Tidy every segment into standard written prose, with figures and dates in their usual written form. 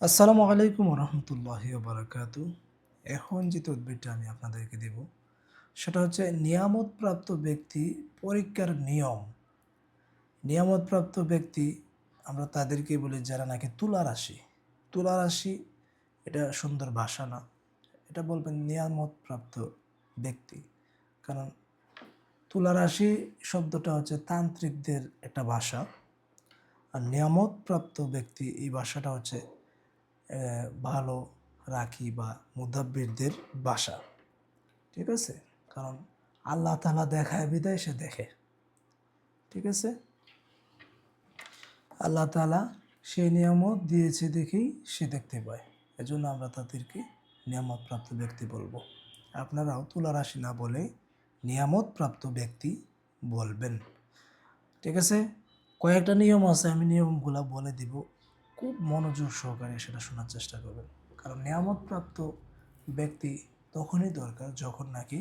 আসসালামু আলাইকুম রহমতুল্লাহি বারাকাতু। এখন যে তদবিরটা আমি আপনাদেরকে দেব সেটা হচ্ছে নিয়ামতপ্রাপ্ত ব্যক্তি পরীক্ষার নিয়ম। নিয়ামতপ্রাপ্ত ব্যক্তি আমরা তাদেরকে বলি যারা নাকি তুলা রাশি। তুলা রাশি এটা সুন্দর ভাষা না, এটা বলবেন নিয়ামতপ্রাপ্ত ব্যক্তি। কারণ তুলা রাশি শব্দটা হচ্ছে তান্ত্রিকদের একটা ভাষা, আর নিয়ামতপ্রাপ্ত ব্যক্তি এই ভাষাটা হচ্ছে ভালো রাখি বা মুদাব্বিরদের বাসা। ঠিক আছে, কারণ আল্লাহ তাআলা দেখায় বিদায় সে দেখে। ঠিক আছে, আল্লাহ তাআলা সেই নিয়ামত দিয়েছে দেখেই সে দেখতে পায়, এজন্য আমরা তাদেরকে নিয়ামতপ্রাপ্ত ব্যক্তি বলবো। আপনারাও তুলা রাশি না বলে নিয়ামতপ্রাপ্ত ব্যক্তি বলবেন। ঠিক আছে, কয়েকটা নিয়ম আছে, আমি নিয়মগুলো বলে দিব, খুব মনোযোগ সহকারে সেটা শোনার চেষ্টা করবেন। কারণ নিয়ামতপ্রাপ্ত ব্যক্তি তখনই দরকার যখন নাকি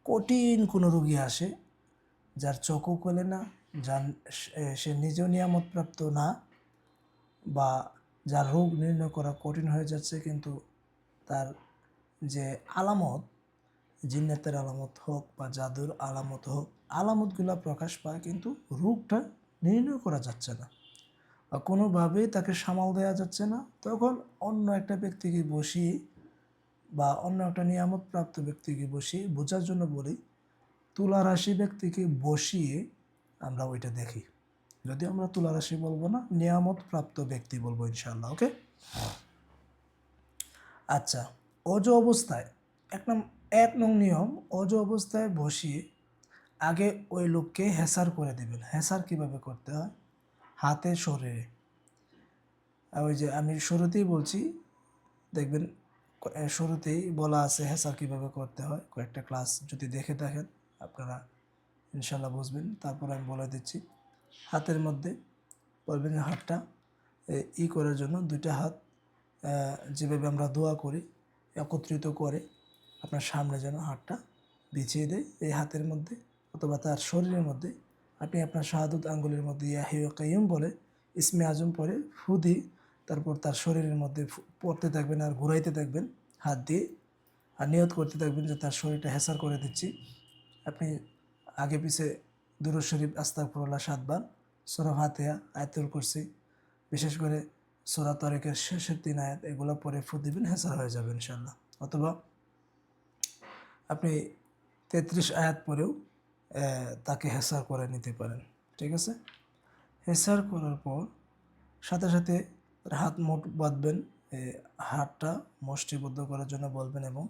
কঠিন কোনো রোগী আসে, যার চোখও খোলে না, যার সে নিজেও নিয়ামতপ্রাপ্ত না, বা যার রোগ নির্ণয় করা কঠিন হয়ে যাচ্ছে, কিন্তু তার যে আলামত, জিন্নাতের আলামত হোক বা জাদুর আলামত হোক, আলামতগুলো প্রকাশ পায় কিন্তু রোগটা নির্ণয় করা যাচ্ছে না বা কোনোভাবেই তাকে সামাল দেওয়া যাচ্ছে না, তখন অন্য একটা ব্যক্তিকে বসিয়ে বা অন্য একটা নিয়ামতপ্রাপ্ত ব্যক্তিকে বসিয়ে বোঝার জন্য বলি, তুলা রাশি ব্যক্তিকে বসিয়ে আমরা ওইটা দেখি। যদি আমরা তুলা রাশি বলবো না, নিয়ামতপ্রাপ্ত ব্যক্তি বলবো ইনশাআল্লাহ। ওকে, আচ্ছা। অজ অবস্থায় এক নং নিয়ম, অজ অবস্থায় বসিয়ে আগে ওই লোককে হেসার করে দেবেন। হেসার কিভাবে করতে হয়? হাতে শরীরে, ওই যে আমি শুরুতেই বলছি, দেখবেন শুরুতেই বলা আছে হেসার কিভাবে করতে হয়। কয়েকটা ক্লাস যদি দেখে থাকেন আপনারা ইনশাল্লাহ বুঝবেন। তারপর আমি বলে দিচ্ছি। হাতের মধ্যে বলবেন হাতটা করার জন্য দুইটা হাত যেভাবে আমরা দোয়া করি একত্রিত করে আপনার সামনে যেন হাতটা বিছিয়ে দেয় এই হাতের মধ্যে অথবা তার শরীরের মধ্যে। আপনি আপনার শাহাদত আঙ্গুলের মধ্যে ইয়া হাইয়্যু কাইয়্যুম বলে ইসমে আজম পরে ফু দিয়ে তারপর তার শরীরের মধ্যে পড়তে থাকবেন আর ঘুরাইতে থাকবেন হাত দিয়ে, আর নিয়ত করতে থাকবেন যে তার শরীরটা হেসার করে দিচ্ছি। আপনি আগে পিছে দুরূদ শরীফ আস্তাগফিরুল্লাহ 7 বার, সূরা ফাতিহা, আয়াতুল কুরসি, বিশেষ করে সূরা তারিকের শেষের 3 আয়াত এগুলো পরে ফু দিবেন, হেসার হয়ে যাবে ইনশাআল্লাহ। অথবা আপনি 33 আয়াত পরেও তাকে হেসার করে নিতে পারেন। ঠিক আছে, হেসার করার পর সাথে সাথে তার হাত মুঠ বাঁধবেন, হাতটা মুষ্টিবদ্ধ করার জন্য বলবেন এবং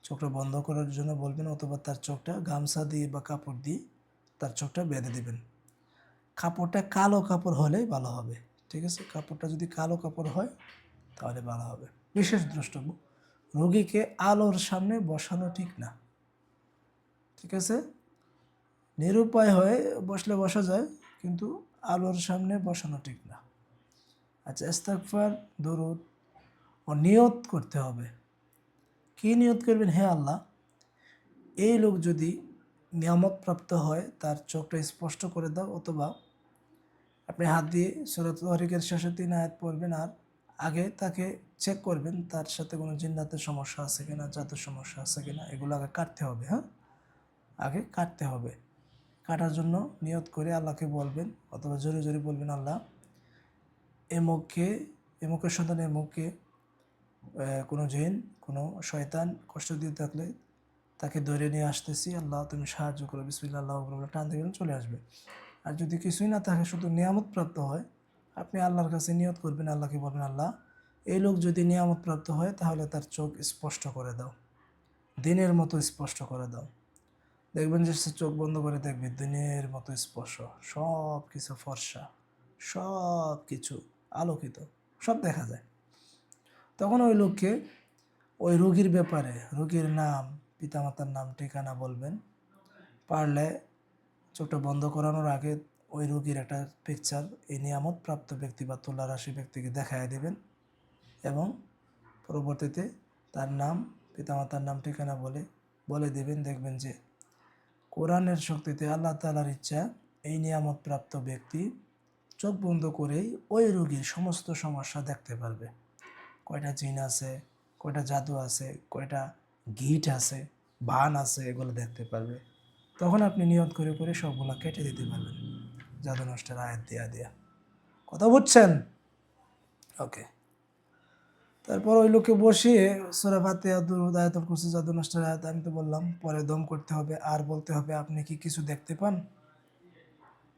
চোখটা বন্ধ করার জন্য বলবেন, অথবা তার চোখটা গামছা দিয়ে বা কাপড় দিয়ে তার চোখটা বেঁধে দিবেন। কাপড়টা কালো কাপড় হলেই ভালো হবে। ঠিক আছে, কাপড়টা যদি কালো কাপড় হয় তাহলে ভালো হবে। বিশেষ দ্রষ্টব্য, রোগীকে আলোর সামনে বসানো ঠিক না। ঠিক আছে, নিরুপায় হয়ে বসলে বসা যায়, কিন্তু আলোর সামনে বসানো ঠিক না। আচ্ছা, ইস্তেগফার, দরুদ ও নিয়ত করতে হবে। কি নিয়ত করবেন? হে আল্লাহ, এই লোক যদি নিয়ামতপ্রাপ্ত হয় তার চোখটা স্পষ্ট করে দাও, অথবা আপনি হাত দিয়ে সূরা তারিকের শেষে 3 আয়াত পড়বেন আর আগে তাকে চেক করবেন তার সাথে কোনো জিন্নাতের সমস্যা আছে কিনা, জাদুর সমস্যা আছে কিনা, এগুলো আগে কাটতে হবে। হ্যাঁ, আগে কাটতে হবে। কাটার জন্য নিয়ত করে আল্লাহকে বলবেন, অথবা জোরে জোরে বলবেন, আল্লাহ এমুককে, এমুকের সন্তান এমুককে কোনো জিন, কোনো শয়তান কষ্ট দিয়ে থাকলে তাকে ধরে নিয়ে আসতেছি, আল্লাহ তুমি সাহায্য করো, বিসমিল্লাহ আল্লাহু আকবার টান দিবেন, চলে আসবে। আর যদি কিছুই না থাকে, শুধু নিয়ামতপ্রাপ্ত হয়, আপনি আল্লাহর কাছে নিয়ত করবেন, আল্লাহকে বলবেন, আল্লাহ এই লোক যদি নিয়ামতপ্রাপ্ত হয় তাহলে তার চোখ স্পষ্ট করে দাও, দিনের মতো স্পষ্ট করে দাও। দেখবেন যে সে চোখ বন্ধ করে দেখবে দিনের মতো স্পর্শ, সব কিছু ফর্সা, সব কিছু আলোকিত, সব দেখা যায়। তখন ওই লোককে ওই রোগীর ব্যাপারে, রোগীর নাম, পিতামাতার নাম, ঠিকানা বলবেন। পারলে চোখটা বন্ধ করানোর আগে ওই রোগীর একটা পিকচার এই নিয়ামতপ্রাপ্ত ব্যক্তি বা তুলা রাশি ব্যক্তিকে দেখায় দেবেন এবং পরবর্তীতে তার নাম, পিতামাতার নাম, ঠিকানা বলে বলে দেবেন। দেখবেন যে কোরআনের শক্তিতে আল্লাহ তাআলার ইচ্ছা এই নিয়ামতপ্রাপ্ত ব্যক্তি চোখ বন্ধ করেই ওই রোগীর সমস্ত সমস্যা দেখতে পারবে। কয়টা জিন আছে, কয়টা জাদু আছে, কয়টা গিট আছে, বান আছে, এগুলো দেখতে পারবে। তখন আপনি নিয়ত করে করে সবগুলো কেটে দিতে পারবেন জাদু নষ্টের আয়াত দিয়া দিয়া। কথা বুঝছেন? ওকে। তারপর ওই লোকে বসিয়ে সূরা ফাতিহা, দুরূদ, আয়াতুল কুরসি, জাদু নষ্টের আয়াত আমি তো বললাম, পরে দম করতে হবে আর বলতে হবে আপনি কি কিছু দেখতে পান?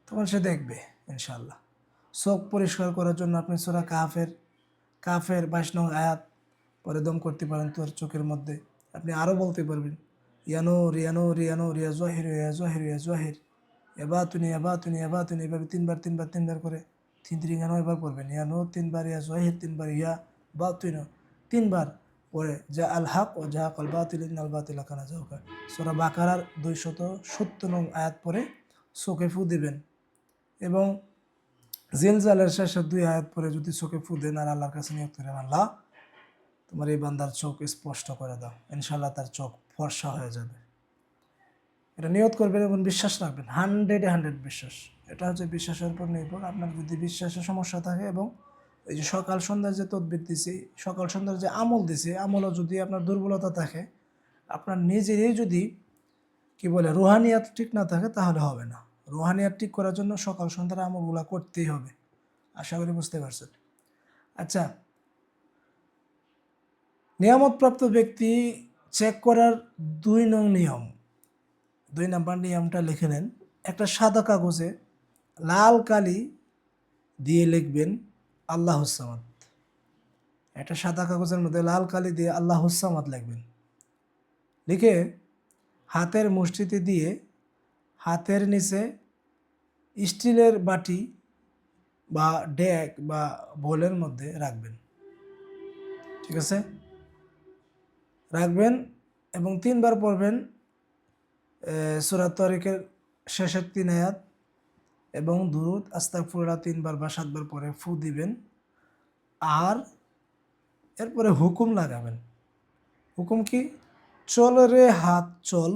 তখন সে দেখবে ইনশাআল্লাহ। চোখ পরিষ্কার করার জন্য আপনি সূরা কাফের 22 নং আয়াত পরে দম করতে পারেন তোর চোখের মধ্যে। আপনি আরও বলতে পারবেন ইয়ানুর ইয়ানুর ইয়ানুর ইয়া জহির ইয়া জহির ইয়া জহির, এবাতুনি এবাতুনি এবাতুনি, এভাবে তিনবার করে 3 3 9 বার পড়বেন। ইয়ানুর 3 বার, ইয়া জহির 3 বার, ইয়া বাতুন 3 বার, পরে যা আল হক ও যা আল বাতিল ইন্নাল বাতিলা কানা যাহুকা। সূরা বাকারার 270 নং আয়াত পরে চোখে ফু দিবেন এবং জিলজালের শেষের 2 আয়াত পরে যদি চোখে ফু দেন আর আল্লাহর কাছে নিয়ত করেন, আল্লাহ তোমার এই বান্দার চোখ স্পষ্ট করে দাও, ইনশাআল্লাহ তার চোখ ফর্সা হয়ে যাবে। এটা নিয়ত করবেন এবং বিশ্বাস রাখবেন, 100-100 বিশ্বাস। এটা হচ্ছে বিশ্বাসের উপর নির্ভর। আপনার যদি বিশ্বাসের সমস্যা থাকে এবং এই যে সকাল সন্ধ্যার যে তদবির দিছি, সকাল সন্ধ্যার যে আমল দিছি, আমলও যদি আপনার দুর্বলতা থাকে, আপনার নিজেরই যদি কি বলে রুহানিয়াত ঠিক না থাকে, তাহলে হবে না। রুহানিয়াত ঠিক করার জন্য সকাল সন্ধ্যার আমলগুলো করতেই হবে। আশা করি বুঝতে পারছেন। আচ্ছা, নিয়ামতপ্রাপ্ত ব্যক্তি চেক করার 2 নং নিয়ম, 2 নাম্বার নিয়মটা লিখে নেন। একটা সাদা কাগজে লাল কালি দিয়ে লিখবেন আল্লাহুস সামাদ। একটা সাদা কাগজের মধ্যে লাল কালি দিয়ে আল্লাহুস সামাদ লিখবেন। লিখে হাতের মুষ্টিতে দিয়ে হাতের নিচে স্টিলের বাটি বা ডেক বা বোলের মধ্যে রাখবেন। ঠিক আছে? রাখবেন এবং 3 বার পড়বেন সূরা তরিকের শেষের 3 আয়াত এবং দুরূদ আস্তাগফিরুল্লাহ 3 বার বা 7 বার পরে ফু দিবেন। আর এরপরে হুকুম লাগাবেন। হুকুম কি? চল রে হাত চল,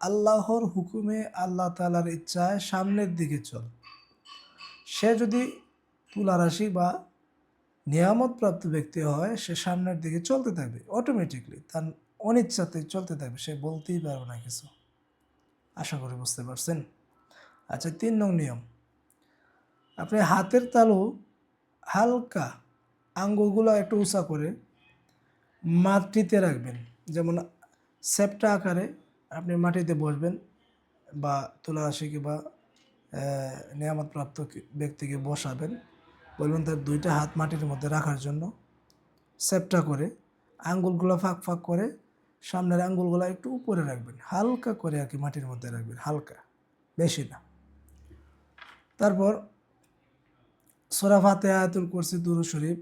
আল্লাহর হুকুমে, আল্লাহ তাআলার ইচ্ছায় সামনের দিকে চল। সে যদি তুলা রাশি বা নিয়ামতপ্রাপ্ত ব্যক্তি হয়, সে সামনের দিকে চলতে থাকবে অটোমেটিকলি, তার অনিচ্ছাতে চলতে থাকবে, সে বলতেই পারবে না কিছু। আশা করি বুঝতে পারছেন। আচ্ছা, 3 নং নিয়ম, আপনি হাতের তালু হালকা আঙ্গুলগুলো একটু উঁচা করে মাটিতে রাখবেন। যেমন সেপ্টা আকারে আপনি মাটিতে বসবেন বা তুলা রাশিকে বা নিয়ামতপ্রাপ্ত ব্যক্তিকে বসাবেন, বলবেন তার 2টা হাত মাটির মধ্যে রাখার জন্য। সেপ্টা করে আঙ্গুলগুলো ফাঁক ফাঁক করে সামনের আঙ্গুলগুলো একটু উপরে রাখবেন, হালকা করে আর কি মাটির মধ্যে রাখবেন, হালকা, বেশি না। তারপর সূরা ফাতিহা, আয়াতুল কুরসি, দুরূদ শরীফ,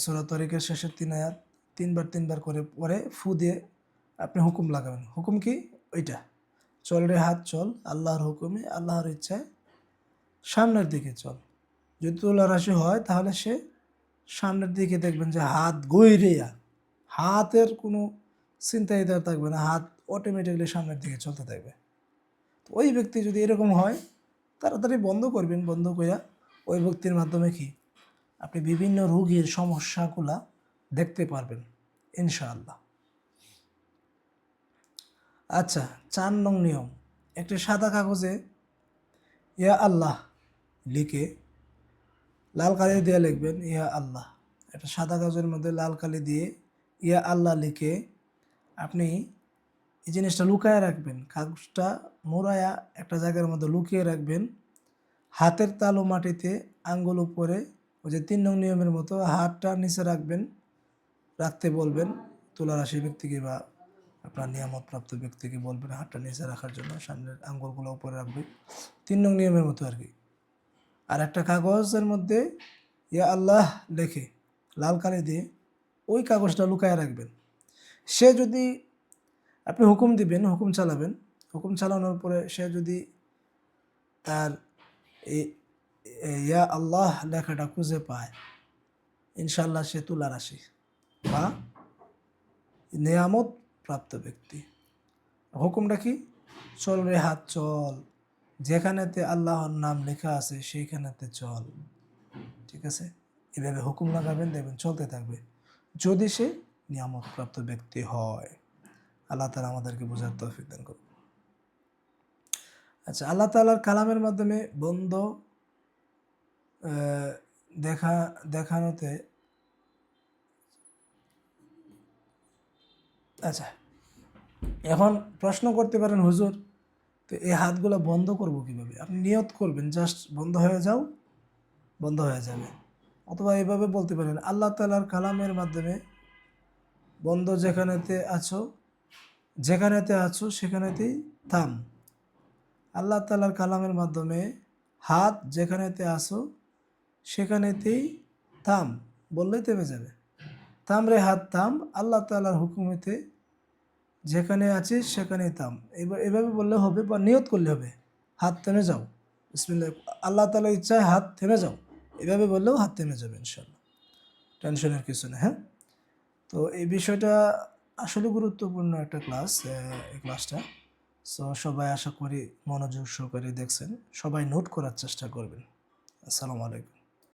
সূরা তরিকের শেষের 3 আয়াত 3 বার করে পরে ফু দিয়ে আপনি হুকুম লাগাবেন। হুকুম কি? ওইটা, চল রে হাত চল, আল্লাহর হুকুমে, আল্লাহর ইচ্ছায় সামনের দিকে চল। যদি তুলা রাশি হয় তাহলে সে সামনের দিকে দেখবেন যে হাত গৈরিয়া, হাতের কোনো চিন্তাই থাকবে না, হাত অটোমেটিকলি সামনের দিকে চলতে থাকবে। তো ওই ব্যক্তি যদি এরকম হয়, তাড়াতাড়ি বন্ধ করবেন। বন্ধ কইরা ওই ব্যক্তির মাধ্যমে কি আপনি বিভিন্ন রোগীর সমস্যাগুলা দেখতে পারবেন ইনশাআল্লাহ। আচ্ছা, 4 নং নিয়ম, একটি সাদা কাগজে ইয়া আল্লাহ লিখে লাল কালি দিয়ে লিখবেন ইয়া আল্লাহ। একটা সাদা কাগজের মধ্যে লাল কালি দিয়ে ইয়া আল্লাহ লিখে আপনি এই জিনিসটা লুকায় রাখবেন। কাগজটা মোড়ায়া একটা জায়গার মধ্যে লুকিয়ে রাখবেন। হাতের তালু মাটিতে, আঙ্গুল উপরে, ওই যে 3 নং নিয়মের মতো হাতটা নিচে রাখবেন, রাখতে বলবেন তুলা রাশি ব্যক্তিকে বা আপনার নিয়ামতপ্রাপ্ত ব্যক্তিকে বলবেন হাতটা নিচে রাখার জন্য, সামনের আঙ্গুলগুলো উপরে রাখবে, 3 নং নিয়মের মতো আর কি। আর একটা কাগজের মধ্যে ইয়া আল্লাহ লেখে লাল কালি দিয়ে ওই কাগজটা লুকায় রাখবেন। সে যদি, আপনি হুকুম দিবেন, হুকুম চালাবেন, হুকুম চালানোর পরে সে যদি তার এই ইয়া আল্লাহ লেখাটা খুঁজে পায়, ইনশাল্লাহ সে তুলা রাশি বা নিয়ামত প্রাপ্ত ব্যক্তি। হুকুমটা কি? চল রে হাত চল, যেখানেতে আল্লাহর নাম লেখা আছে সেইখানেতে চল। ঠিক আছে, এভাবে হুকুম লাগাবেন, দেখবেন চলতে থাকবে, যদি সে নিয়ামতপ্রাপ্ত ব্যক্তি হয়। আল্লাহ তাআলা আমাদেরকে বোঝার তৌফিক দান করুন। আচ্ছা, আল্লাহ তাআলার কালামের মাধ্যমে বন্ধ দেখানোতে, আচ্ছা এখন প্রশ্ন করতে পারেন, হুজুর তো এই হাতগুলো বন্ধ করব কিভাবে? আপনি নিয়ত করবেন, জাস্ট বন্ধ হয়ে যাও, বন্ধ হয়ে যাবে। অথবা এভাবে বলতে পারেন, আল্লাহ তাআলার কালামের মাধ্যমে বন্ধ যেখানেতে আছো সেখানেতেই থাম। আল্লাহ তাআলার কালামের মাধ্যমে হাত যেখানেতে আসো সেখানেতেই থাম, বললেই থেমে যাবে। থাম রে হাত থাম, আল্লাহ তাআলার হুকুমেতে যেখানে আছিস সেখানেই থাম। এভাবে বললে হবে, বা নিয়ত করলে হবে, হাত থেমে যাও, বিসমিল্লাহ, আল্লাহ তাআলার ইচ্ছায় হাত থেমে যাও, এভাবে বললেও হাত থেমে যাবে ইনশাল্লাহ, টেনশনের কিছু না। হ্যাঁ, তো এই বিষয়টা আসলে গুরুত্বপূর্ণ একটা ক্লাস, এই ক্লাসটা। সো সবাই আশা করি মনোযোগ সহকারে দেখছেন, সবাই নোট করার চেষ্টা করবেন। আসসালামু আলাইকুম।